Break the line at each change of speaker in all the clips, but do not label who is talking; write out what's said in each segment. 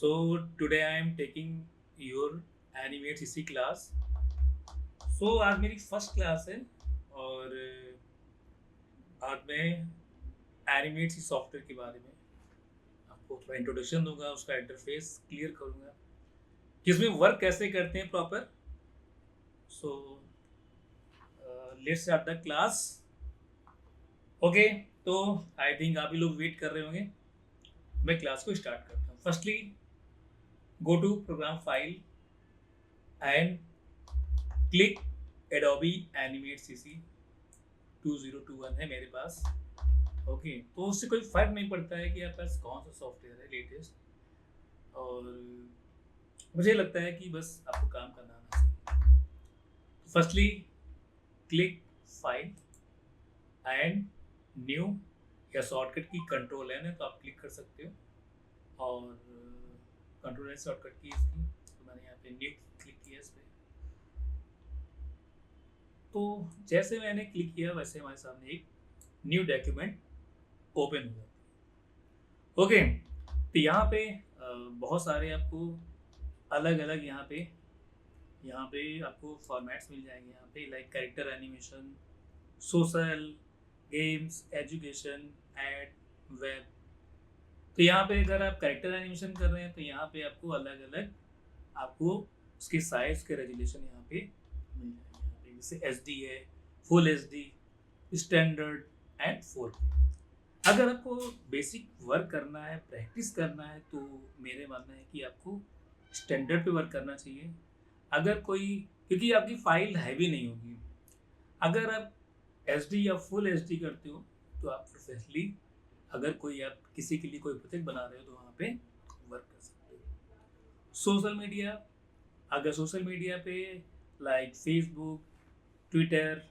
So today I am taking your Animate CC class. So आज मेरी first class है और आज मैं एनिमेट सी सॉफ्टवेयर के बारे में आपको थोड़ा इंट्रोडक्शन दूंगा, उसका इंटरफेस क्लियर करूंगा कि इसमें वर्क कैसे करते हैं proper. So let's start the class. Okay, तो आई थिंक आप ही लोग वेट कर रहे होंगे. मैं क्लास को स्टार्ट करता हूँ. Firstly go to program file and click Adobe Animate CC 2021 है मेरे पास. ओके, तो उससे कोई फर्क नहीं पड़ता है कि आपके पास कौन सा सॉफ्टवेयर है लेटेस्ट. और मुझे लगता है कि बस आपको काम करना आना चाहिए. Firstly click file and new, या शॉर्टकट की कंट्रोल है तो आप क्लिक कर सकते हो. और कंट्रोल है शॉर्टकट की इसकी, तो मैंने यहाँ पे न्यू क्लिक किया इस पर. तो जैसे मैंने क्लिक किया वैसे हमारे सामने एक न्यू डॉक्यूमेंट ओपन हो जाती है. ओके, तो यहाँ पे बहुत सारे आपको अलग अलग यहाँ पे आपको फॉर्मेट्स मिल जाएंगे. यहाँ पे like character animation, social, games, education, ad, web. तो यहाँ पे अगर आप कैरेक्टर एनिमेशन कर रहे हैं तो यहाँ पे आपको अलग अलग आपको उसके साइज के रेजुलेशन यहाँ पे मिल जाएंगे. यहाँ पे जैसे HD है, full HD, standard and 4K. अगर आपको बेसिक वर्क करना है, प्रैक्टिस करना है, तो मेरे मानना है कि आपको स्टैंडर्ड पे वर्क करना चाहिए. अगर कोई, क्योंकि आपकी फाइल हैवी नहीं होगी. अगर आप HD या फुल HD करते हो तो आप प्रोफेशनली, अगर कोई आप किसी के लिए कोई प्रोजेक्ट बना रहे हो तो वहाँ पे वर्क कर सकते हो. सोशल मीडिया, अगर सोशल मीडिया पे लाइक फेसबुक, ट्विटर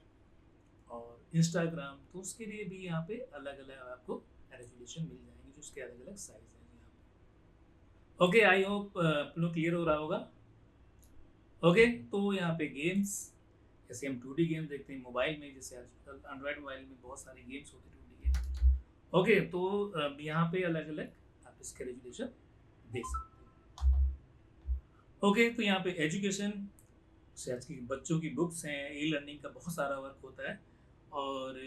और इंस्टाग्राम, तो उसके लिए भी यहाँ पे अलग अलग आपको रेजोल्यूशन मिल जाएंगे जो उसके अलग अलग साइज हैं यहाँ पे. ओके, आई होप आपको क्लियर हो रहा होगा. ओके, तो यहाँ पे गेम्स, जैसे हम 2D गेम देखते हैं मोबाइल में, जैसे आजकल एंड्रॉयड मोबाइल में बहुत सारे गेम्स होते हैं 2D गेम. ओके, तो यहाँ पे अलग अलग आप इसके रेजोल्यूशन देख सकते हो. ओके, तो यहाँ पे एजुकेशन से आज की बच्चों की बुक्स हैं, ई लर्निंग का बहुत सारा वर्क होता है. और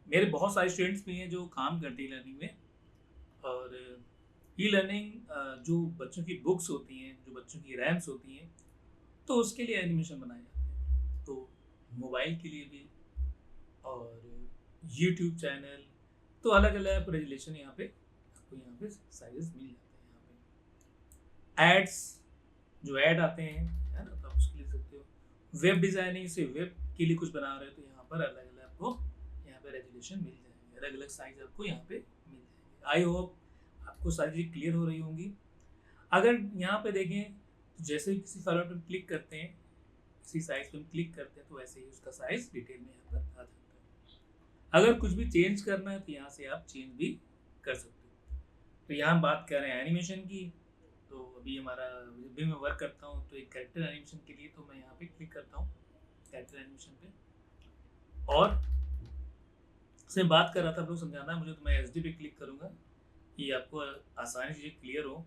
मेरे बहुत सारे स्टूडेंट्स भी हैं जो काम करते हैं ई लर्निंग में. और ई लर्निंग जो बच्चों की बुक्स होती हैं, जो बच्चों की रैम्स होती हैं, तो उसके लिए एनिमेशन बनाए जाते हैं. तो मोबाइल के लिए भी, और यूट्यूब चैनल, तो अलग अलग रेजुलेशन यहाँ पे आपको यहाँ पे साइजेस मिल जाते हैं. यहाँ पे एड्स, जो ऐड आते हैं, है ना, तो आप उसके लिख सकते हो. वेब डिजाइनिंग से वेब के लिए कुछ बना रहे हो तो यहाँ पर अलग अलग आपको यहाँ पे रेजुलेशन मिल जाएंगे, अलग अलग साइज आपको यहाँ पे मिल जाएंगे. आई होप आपको सारी चीज़ क्लियर हो रही होंगी. अगर यहाँ पे देखें तो जैसे ही किसी फाइल पर क्लिक करते हैं, किसी साइज पे हम क्लिक करते हैं, तो वैसे ही उसका साइज डिटेल में यहाँ पर आ जाता है. अगर कुछ भी चेंज करना है तो यहाँ से आप चेंज भी कर सकते हो. तो यहाँ हम बात कर रहे हैं एनिमेशन की. तो अभी हमारा, जब भी मैं वर्क करता हूँ तो एक कैरेक्टर एनिमेशन के लिए तो मैं यहाँ पे क्लिक करता हूँ कैरेक्टर एनिमेशन पे. और से बात कर रहा था, आप लोग समझाना है मुझे, तो मैं SD पे क्लिक करूँगा कि आपको आसानी चीज़ें क्लियर हो.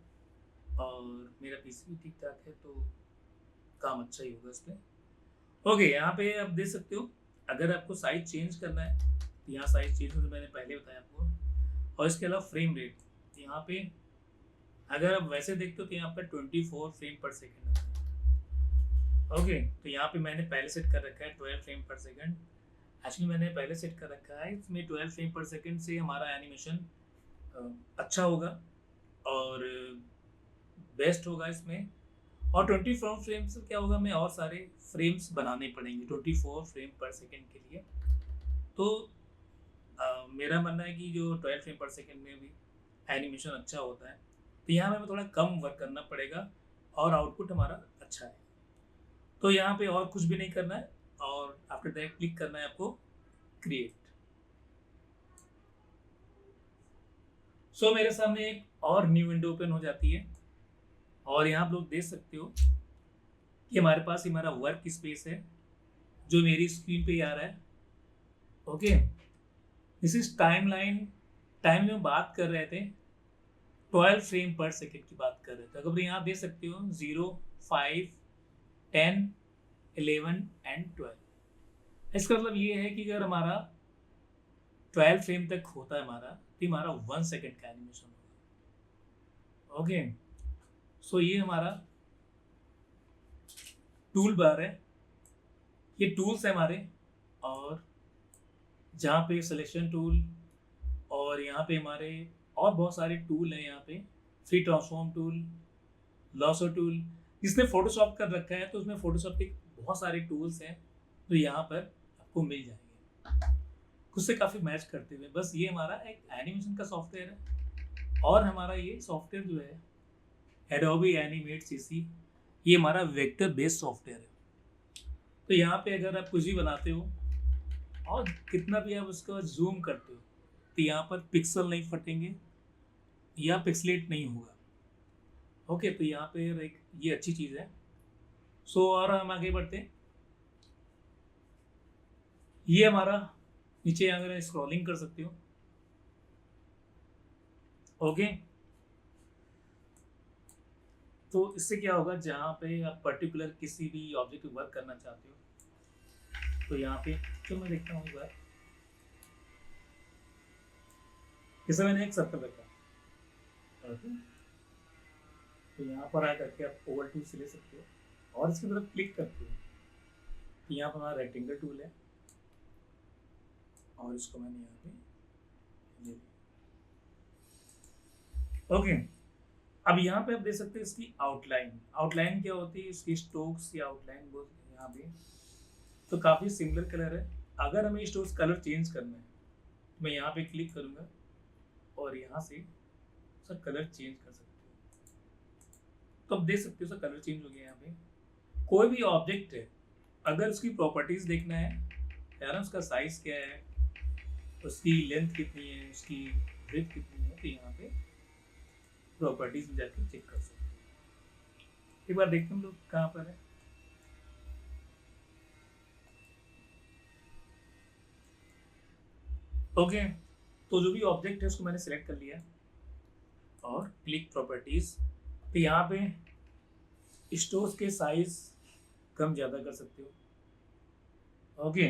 और मेरा PC भी ठीक ठाक है तो काम अच्छा ही होगा इस पर. ओके, यहाँ पे आप देख सकते हो, अगर आपको साइज चेंज करना है तो यहाँ साइज चेंज हो, तो मैंने पहले बताया आपको. और इसके अलावा फ्रेम रेट, यहाँ पे अगर आप वैसे देखते हो तो यहाँ पर 24 फ्रेम पर सेकेंड आता है. ओके, तो यहाँ पे मैंने पहले सेट कर रखा है 12 फ्रेम पर सेकेंड. एक्चुअली मैंने पहले सेट कर रखा है इसमें 12 फ्रेम पर सेकेंड से हमारा एनिमेशन अच्छा होगा और बेस्ट होगा इसमें. और 24 फ्रेम से क्या होगा, हमें और सारे फ्रेम्स बनाने पड़ेंगे 24 फ्रेम पर सेकेंड के लिए. तो मेरा मानना है कि जो 12 फ्रेम पर सेकेंड में भी एनिमेशन अच्छा होता है, तो यहाँ हमें थोड़ा कम वर्क करना पड़ेगा और आउटपुट हमारा अच्छा है. तो यहाँ पे और कुछ भी नहीं करना है, और आफ्टर दैट क्लिक करना है आपको क्रिएट. सो मेरे सामने एक और न्यू विंडो ओपन हो जाती है. और यहाँ आप लोग देख सकते हो कि हमारे पास हमारा वर्क स्पेस है जो मेरी स्क्रीन पे ही आ रहा है. Okay, this is time line. Time में बात कर रहे थे 12 फ्रेम पर सेकेंड की बात कर रहे थे। अगर यहाँ देख सकते हो 0, 5, 10, 11 एंड 12। इसका मतलब ये है कि अगर हमारा 12 फ्रेम तक होता है हमारा, तो हमारा 1 सेकेंड का एनिमेशन होगा। ओके, सो ये हमारा टूल बार है, ये टूल्स है हमारे, और जहाँ पे सिलेक्शन टूल और यहाँ पे हमारे और बहुत सारे टूल हैं। यहाँ पे free transform tool, lasso tool, जिसने फोटोशॉप कर रखा है तो उसमें फोटोशॉप के बहुत सारे टूल्स हैं जो यहाँ पर आपको मिल जाएंगे खुद से काफ़ी मैच करते हुए। बस ये हमारा एक एनिमेशन का सॉफ्टवेयर है, और हमारा ये सॉफ्टवेयर जो है एडोबी एनिमेट सीसी, ये हमारा वेक्टर बेस्ड सॉफ्टवेयर है। तो यहाँ पे अगर आप कुछ भी बनाते हो और कितना भी आप उसको जूम करते हो, तो यहाँ पर पिक्सल नहीं फटेंगे या पिक्सलेट नहीं होगा। ओके, तो यहाँ पे एक ये अच्छी चीज़ है। सो और हम आगे बढ़ते हैं। ये हमारा नीचे अगर स्क्रॉलिंग कर सकते हो। ओके, तो इससे क्या होगा, जहाँ पे आप पर्टिकुलर किसी भी ऑब्जेक्ट पे वर्क करना चाहते हो, तो यहाँ पे तो मैं देखता हूँ एक बार, जैसे मैंने एक सर्कल रखा। ओके, तो यहाँ पर आ करके आप ओवल टूल से ले सकते हो और इसकी तरफ क्लिक करते हो, तो यहाँ पर हमारा रेक्टेंगल टूल है, और इसको मैंने यहाँ पे ले लिया। ओके, अब यहाँ पे आप देख सकते हैं इसकी आउटलाइन। आउटलाइन क्या होती है, इसकी स्ट्रोक्स या आउटलाइन बोलते हैं यहाँ पे। तो काफ़ी सिमिलर कलर है। अगर हमें स्ट्रोक्स कलर चेंज करना है, तो मैं यहाँ पे क्लिक करूँगा और यहाँ से उसका कलर चेंज कर सकते हो। तो आप देख सकते हो उसका कलर चेंज हो गया। यहाँ पे कोई भी ऑब्जेक्ट है, अगर उसकी प्रॉपर्टीज देखना है ना, उसका साइज क्या है, उसकी लेंथ कितनी है, उसकी विड्थ कितनी है, तो यहाँ पे प्रॉपर्टीज में जाके चेक कर सकते हैं। एक बार देखते हैं हम लोग कहाँ पर है। ओके, तो जो भी ऑब्जेक्ट है उसको मैंने सिलेक्ट कर लिया और क्लिक प्रॉपर्टीज। तो यहाँ पे स्टोर्स के साइज कम ज़्यादा कर सकते हो। ओके,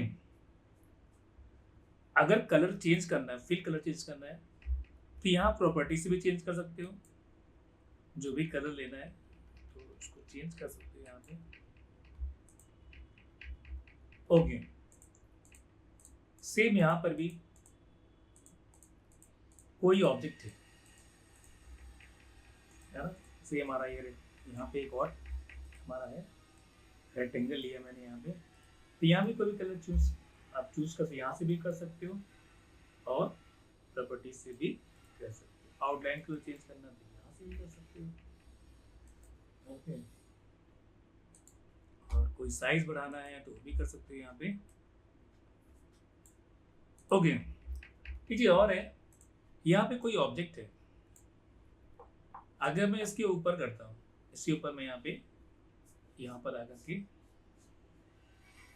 अगर कलर चेंज करना है, फिल कलर चेंज करना है, तो यहाँ प्रॉपर्टी से भी चेंज कर सकते हो। जो भी कलर लेना है तो उसको चेंज कर सकते हो यहाँ पे। ओके, सेम यहाँ पर भी कोई ऑब्जेक्ट है ना, सेम हमारा ये यहाँ पे एक और हमारा है रेक्टेंगल लिया मैंने यहाँ पे। तो यहाँ भी कोई भी कलर आप चूज कर सकते, यहाँ से भी कर सकते हो और प्रॉपर्टीज से भी कर सकते हो। आउटलाइन को चेंज करना तो यहाँ से भी कर सकते हो। ओके, और कोई साइज बढ़ाना है तो भी कर सकते हो यहाँ पे। ओके, एक चीज और है, यहाँ पे कोई ऑब्जेक्ट है, अगर मैं इसके ऊपर करता हूँ, इसके ऊपर मैं यहाँ पर आकर के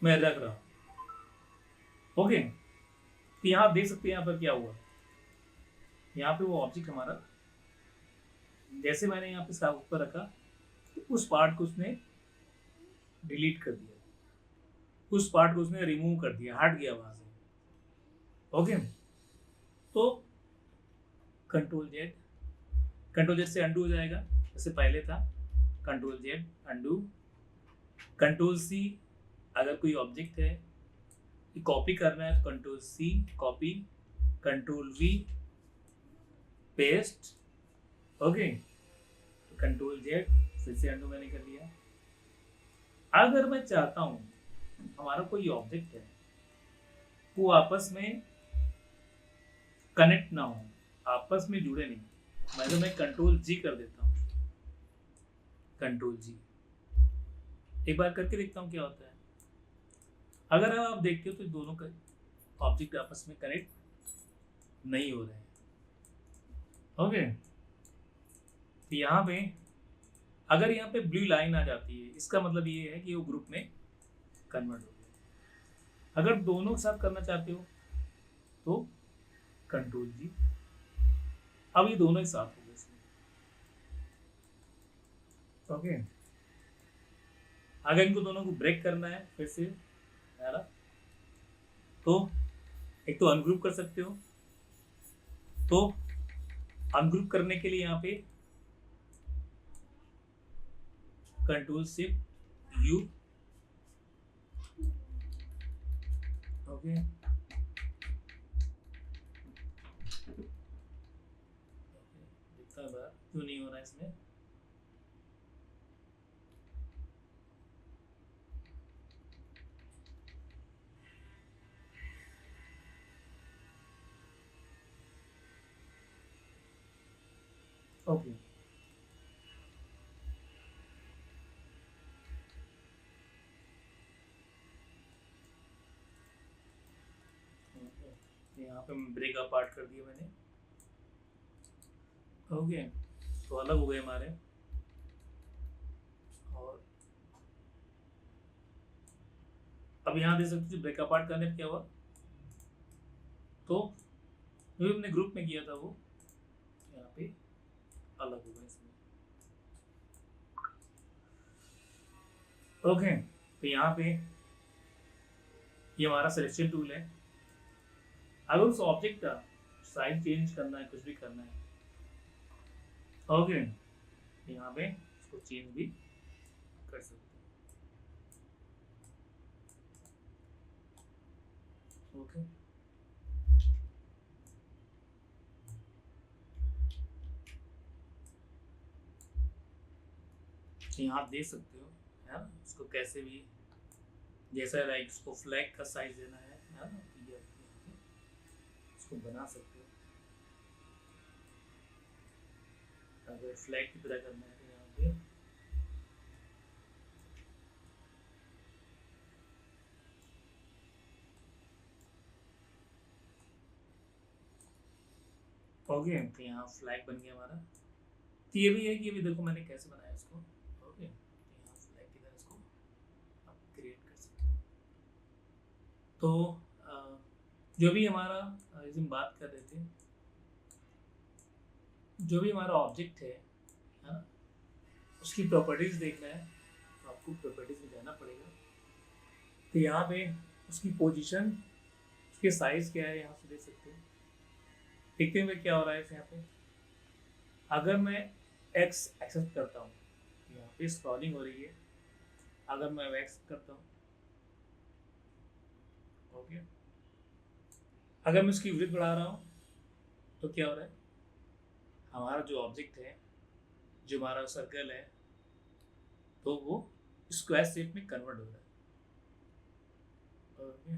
मैं रख रहा हूँ। ओके, तो यहाँ आप देख सकते हैं यहाँ पर क्या हुआ। यहाँ पे वो ऑब्जेक्ट हमारा, जैसे मैंने यहाँ पे इसका ऊपर रखा तो उस पार्ट को उसने डिलीट कर दिया, उस पार्ट को उसने रिमूव कर दिया, हट गया वहां से। ओके, तो कंट्रोल जेड से अंडू हो जाएगा, जैसे पहले था control Z undo. Control C, अगर कोई ऑब्जेक्ट है कॉपी करना है तो control C copy, control V paste. Okay, तो कंट्रोल जेड फिर से अंडू मैंने कर लिया। अगर मैं चाहता हूं हमारा कोई ऑब्जेक्ट है वो आपस में कनेक्ट ना हो, आपस में जुड़े नहीं, मैं कंट्रोल जी कर देता हूँ। कंट्रोल जी एक बार करके देखता हूँ क्या होता है। अगर आप देखते हो तो दोनों का ऑब्जेक्ट आपस में कनेक्ट नहीं हो रहे हैं। ओके, तो यहाँ पे अगर यहाँ पे ब्लू लाइन आ जाती है, इसका मतलब ये है कि वो ग्रुप में कन्वर्ट हो गया। अगर दोनों के साथ करना चाहते हो तो कंट्रोल जी, अब ये दोनों एक साथ हो गए। ओके, अगर इनको दोनों को ब्रेक करना है फिर से है ना, तो एक तो अनग्रुप कर सकते हो। तो अनग्रुप करने के लिए यहाँ पे कंट्रोल शिफ्ट यू। ओके, दिखता है बार क्यों नहीं हो रहा है इसमें। ओके, यहाँ पे ब्रेक अपार्ट कर दिया मैंने। ओके, तो अलग हो गए हमारे। और अब यहाँ दे सकते ब्रेक अपार्ट करने पे क्या हुआ, तो जो हमने ग्रुप में किया था वो यहाँ पे अलग हो गया इसमें। ओके, तो यहाँ पे ये हमारा सिलेक्शन टूल है। अगर उस ऑब्जेक्ट का साइज चेंज करना है, कुछ भी करना है, ओके, यहाँ पे इसको चेंज भी कर सकते हैं। ओके, यहाँ आप देख सकते हो है ना, इसको कैसे भी जैसा लाइक इसको फ्लैग का साइज देना है ना, तो ये इसको बना सकते हो। अगर फ्लैग की तरह करना है तो यहाँ पे ओके, तो यहाँ फ्लैग बन गया हमारा। तो ये भी है कि अभी देखो मैंने कैसे बनाया इसको। ओके, तो यहाँ फ्लैग की तरह इसको आप क्रिएट कर सकते हो। तो जो भी हमारा हम बात कर रहे थे, जो भी हमारा ऑब्जेक्ट है ना, उसकी प्रॉपर्टीज देखना है तो आपको प्रॉपर्टीज में जाना पड़ेगा। तो यहाँ पे उसकी पोजीशन, उसके साइज क्या है, यहाँ से देख सकते हो। देखते हुए क्या हो रहा है यहाँ पे, अगर मैं एक्स एक्सेप्ट करता हूँ, यहाँ पे स्क्रॉलिंग हो रही है। अगर मैं एक्स करता हूँ, ओके, अगर मैं उसकी विड्थ बढ़ा रहा हूँ तो क्या हो रहा है, हमारा जो ऑब्जेक्ट है, जो हमारा सर्कल है, तो वो स्क्वायर शेप में कन्वर्ट हो रहा है। ओके,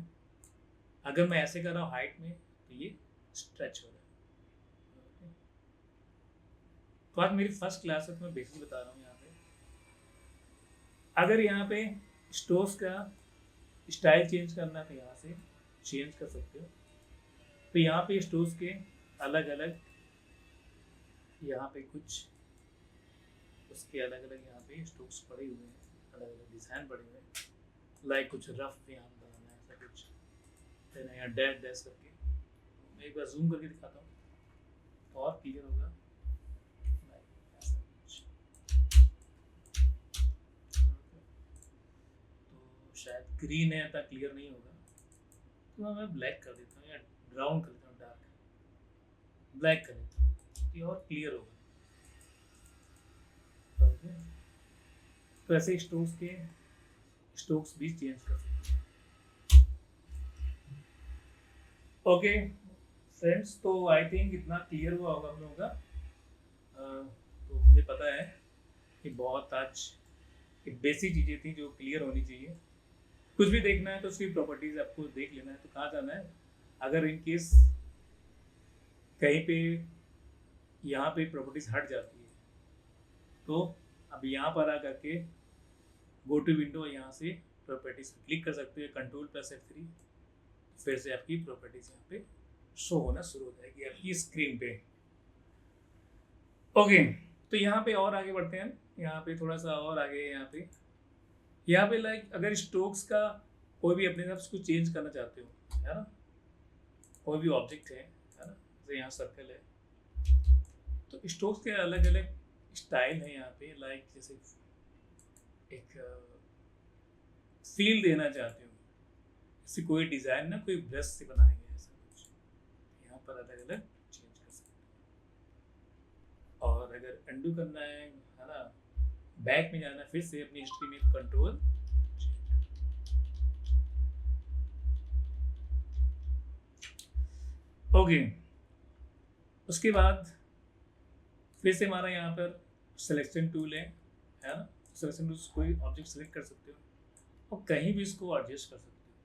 अगर मैं ऐसे कर रहा हूँ हाइट में तो ये स्ट्रेच हो रहा है। ओके, तो आज मेरी फर्स्ट क्लास है तो मैं बेसिक बता रहा हूँ। यहाँ पे अगर यहाँ पे स्टोर्स का स्टाइल चेंज करना है तो यहाँ से चेंज कर सकते हो। तो यहाँ पे स्टोर्स के अलग अलग, यहाँ पे कुछ उसके अलग अलग यहाँ पे स्टोक्स पड़े हुए हैं, अलग अलग डिज़ाइन पड़े हुए हैं। लाइक कुछ रफ यहाँ बनाना है, ऐसा कुछ देना, यहाँ डैश डैश करके। मैं एक बार जूम करके दिखाता हूँ तो और क्लियर होगा। ऐसा कुछ तो शायद ग्रीन है तो क्लियर नहीं होगा, तो मैं ब्लैक कर देता हूँ या ब्राउन कर देता हूँ, डार्क ब्लैक कर देता हूँ, ये और क्लियर होगा। तो ऐसे स्टोक्स भी चेंज कर सकते हैं। ओके फ्रेंड्स, तो आई थिंक इतना क्लियर हुआ होगा हम लोगों का। तो मुझे पता है कि बहुत आज बेसिक चीज़ें थी जो क्लियर होनी चाहिए। कुछ भी देखना है तो उसकी प्रॉपर्टीज आपको देख लेना है। तो कहाँ जाना है, अगर इन केस कहीं पे यहाँ पे प्रॉपर्टीज हट जाती है तो अब यहाँ पर आ करके गो टू विंडो, यहाँ से प्रॉपर्टीज पे क्लिक कर सकते हो, कंट्रोल प्लस F3, फिर से आपकी प्रॉपर्टीज यहाँ पे शो होना शुरू हो जाएगी आपकी स्क्रीन पे। ओके, तो यहाँ पे और आगे बढ़ते हैं। यहाँ पे थोड़ा सा और आगे, यहाँ पे लाइक अगर स्टोक्स का कोई भी अपने हिसाब से कुछ चेंज करना चाहते हो, है ना, कोई भी ऑब्जेक्ट है ना, जैसे यहाँ सर्कल है, तो स्टोक्स के अलग अलग स्टाइल है यहाँ पे, लाइक जैसे एक फील देना चाहते हो, जैसे कोई डिज़ाइन ना कोई ब्रश से बनाया गया है ऐसा कुछ, यहाँ पर अलग अलग चेंज कर सकते हो। और अगर अंडू करना है ना, बैक में जाना, फिर से अपनी हिस्ट्री में कंट्रोल, ओके। उसके बाद फिर से हमारा यहाँ पर सिलेक्शन टूल है ना। सिलेक्शन टूल कोई ऑब्जेक्ट सेलेक्ट कर सकते हो और कहीं भी इसको एडजस्ट कर सकते हो।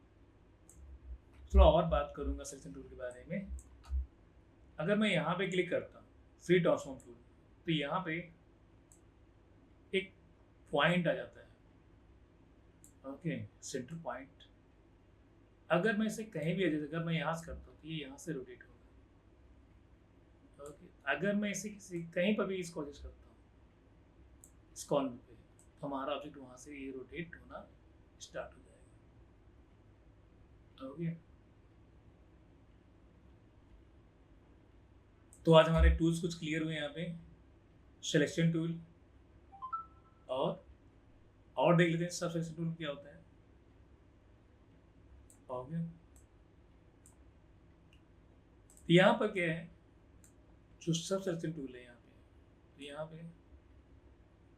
थोड़ा और बात करूँगा सिलेक्शन टूल के बारे में। अगर मैं यहाँ पे क्लिक करता हूँ फ्री ट्रांसफॉर्म टूल, तो यहाँ पे एक पॉइंट आ जाता है, ओके, सेंटर पॉइंट। अगर मैं इसे कहीं भी एडजस्ट, अगर मैं यहाँ से करता हूँ तो ये यहाँ से रोटेट होगा, ओके। अगर मैं इसे किसी कहीं पर भी इसको एडजस्ट करता हूँ इस कॉर्नर पे, तो हमारा ऑब्जेक्ट वहाँ से ये रोटेट होना स्टार्ट हो जाएगा, ओके। तो आज हमारे टूल्स कुछ क्लियर हुए यहाँ पे, सिलेक्शन टूल और देख लेते हैं सब सिलेक्शन टूल क्या होता है, ओके। तो यहाँ पर क्या है, जो सब सिलेक्शन टूल है यहाँ पे, तो यहाँ पे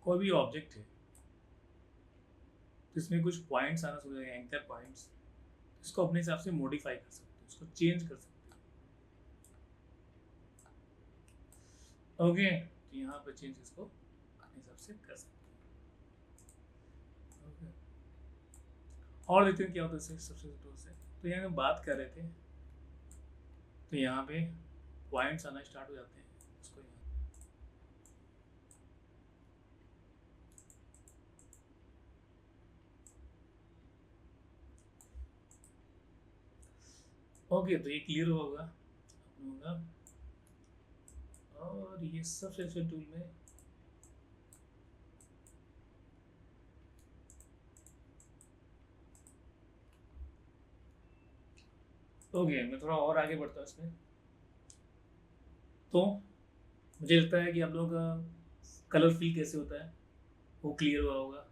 कोई भी ऑब्जेक्ट है तो इसमें कुछ पॉइंट्स आना शुरू हो जाएंगे, एंकर पॉइंट्स, इसको अपने हिसाब से मॉडिफाई कर सकते हो, उसको चेंज कर सकते हो, ओके। तो यहाँ पर चेंज इसको अपने हिसाब से कर सकते हो, ओके। और देखते हैं क्या होता है सबसे टूल से। तो यहाँ हम बात कर रहे थे, तो यहाँ पे पॉइंट्स आना स्टार्ट हो जाते हैं, उसको यहाँ ओके। तो ये क्लियर होगा आप लोगों का। और ये सब सिलेक्शन टूल में ओके, मैं थोड़ा और आगे बढ़ता हूँ इसमें। तो मुझे लगता है कि आप लोगों का कलर फिल कैसे होता है वो क्लियर हुआ होगा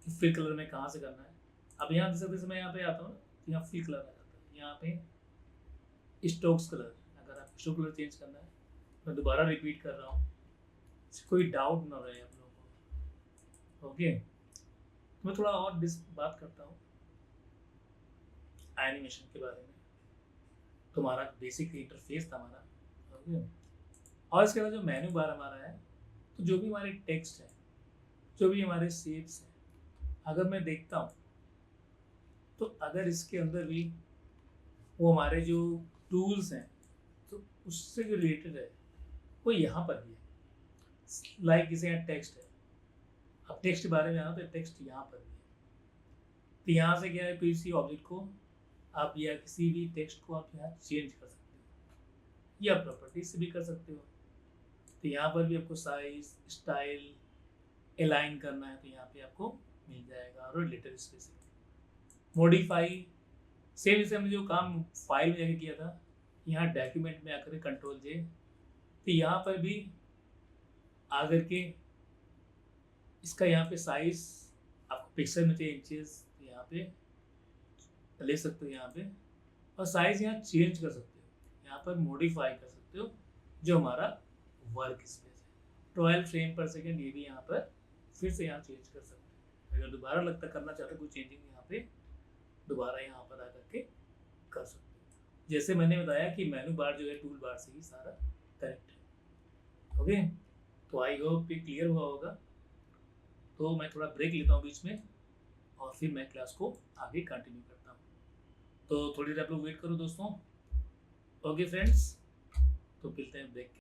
कि फिल कलर में कहाँ से करना है। अब यहाँ देख सकते हैं, मैं यहाँ पे आता हूँ तो यहाँ फिल कलर आ जाता है, यहाँ पे स्टोक्स कलर। अगर आप स्टोक कलर चेंज करना है, मैं दोबारा रिपीट कर रहा हूँ, कोई डाउट ना रहे आप लोगों को, ओके। तो मैं थोड़ा और बात करता हूँ एनिमेशन के बारे में। तो हमारा बेसिक इंटरफेस था हमारा, ओके। और इसके बाद जो मेन्यू बार हमारा है, तो जो भी हमारे टेक्स्ट है, जो भी हमारे शेप्स हैं, अगर मैं देखता हूँ तो अगर इसके अंदर भी वो हमारे जो टूल्स हैं तो उससे जो रिलेटेड है वो यहाँ पर भी है। लाइक जैसे यहाँ टेक्स्ट है, अब टेक्स्ट के बारे में आना तो टेक्स्ट यहाँ पर भी है। तो यहाँ से क्या है, किसी ऑब्जेक्ट को आप या किसी भी टेक्स्ट को आप यहाँ चेंज कर सकते हो या प्रॉपर्टी से भी कर सकते हो। तो यहाँ पर भी आपको साइज, स्टाइल, अलाइन करना है तो यहाँ पे आपको मिल जाएगा। और रिलेटेड स्पेसिफिक मॉडिफाई, सेम जैसे हमने जो काम फाइल में जाके किया था, यहाँ डॉक्यूमेंट में आकर कंट्रोल जे, तो यहाँ पर भी आकर के इसका यहाँ पे साइज आपको पिक्सल में चाहिए इंचेस, यहाँ पे ले सकते हो यहाँ पे, और साइज यहाँ चेंज कर सकते हो, यहाँ पर मॉडिफाई कर सकते हो जो हमारा वर्क स्पेस है। 12 फ्रेम पर सेकेंड ये भी यहाँ पर फिर से यहाँ चेंज कर सकते हो। अगर दोबारा लगता करना चाहते हो कोई चेंजिंग, यहाँ पे दोबारा यहाँ पर आकर के कर सकते हो। जैसे मैंने बताया कि मेनू बार जो है टूल बार से ही सारा कनेक्ट है, ओके। तो आई होप ये क्लियर हुआ होगा। तो मैं थोड़ा ब्रेक लेता हूँ बीच में और फिर मैं क्लास को आगे कंटिन्यू करता हूँ। तो थोड़ी देर आप लोग वेट करो दोस्तों, ओके फ्रेंड्स। तो मिलते हैं ब्रेक के